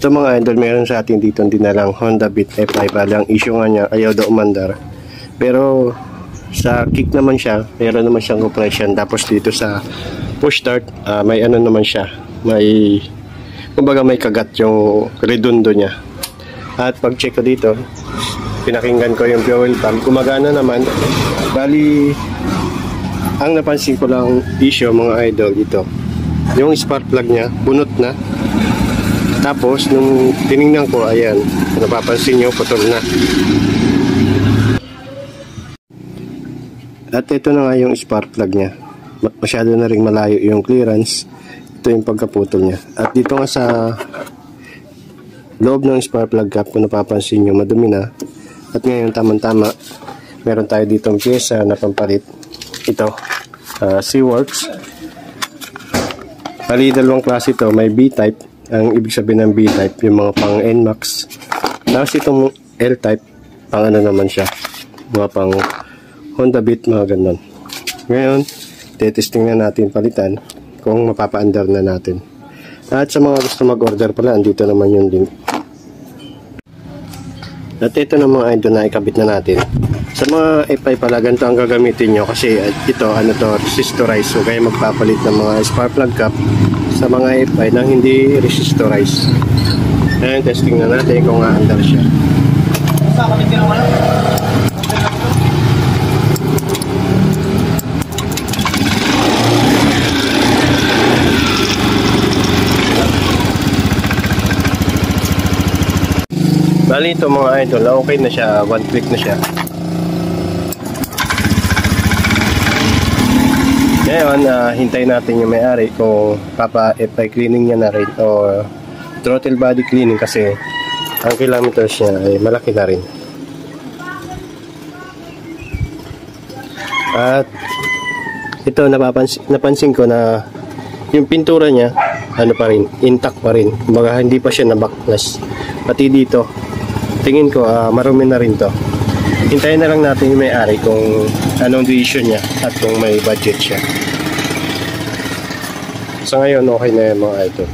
Ito mga idol, meron sa atin dito dinalang Honda Beat F5. Ang issue nga niya, ayaw daw umandar. Pero sa kick naman siya, meron naman siyang compression. Tapos dito sa push start, may ano naman siya, may kumbaga may kagat yung redundo niya. At pag check ko dito, pinakinggan ko yung fuel pump, gumagana naman. Bali, ang napansin ko lang issue mga idol, ito yung spark plug niya, bunot na. Tapos, nung tinignan ko, ayan, napapansin nyo, putol na. At ito na nga yung spark plug niya. Masyado na rin malayo yung clearance. Ito yung pagkaputol niya. At dito nga sa loob ng spark plug cap, kung napapansin nyo, madumi na. At ngayon, tamang-tama, meron tayo ditong pyesa na pampalit. Ito, C-Works. Bali, dalawang klase ito. May B-type. Ang ibig sabihin ng B-type, yung mga pang NMAX. Tapos itong L-type, pang ano naman siya, mga pang Honda Beat, mga ganun. Ngayon, testing na natin palitan kung mapapa-under na natin. At sa mga gusto mag-order pala, andito naman yung link. At ito na mga idol na ikabit na natin. Sa mga F5 pala, ganito ang gagamitin nyo kasi ito, ano to, resistorize. So, kaya magpapalit ng mga spark plug cap sa mga F5 na hindi resistorize. Ayan, testing na natin kung aandar siya. Bali ito mga idol, okay na siya, one click na siya. Ngayon, hintayin natin yung may-ari kung papa-F5 cleaning niya na rin o throttle body cleaning kasi ang kilometers niya ay malaki na rin. At ito, napansin ko na yung pintura niya, ano pa rin, intact pa rin. Kumbaga, hindi pa siya na-backlash. Pati dito, tingin ko, marumi na rin to. Hintayin na lang natin yung may-ari kung anong decision niya at kung may budget siya. Sa ngayon, okay na yung mga ito.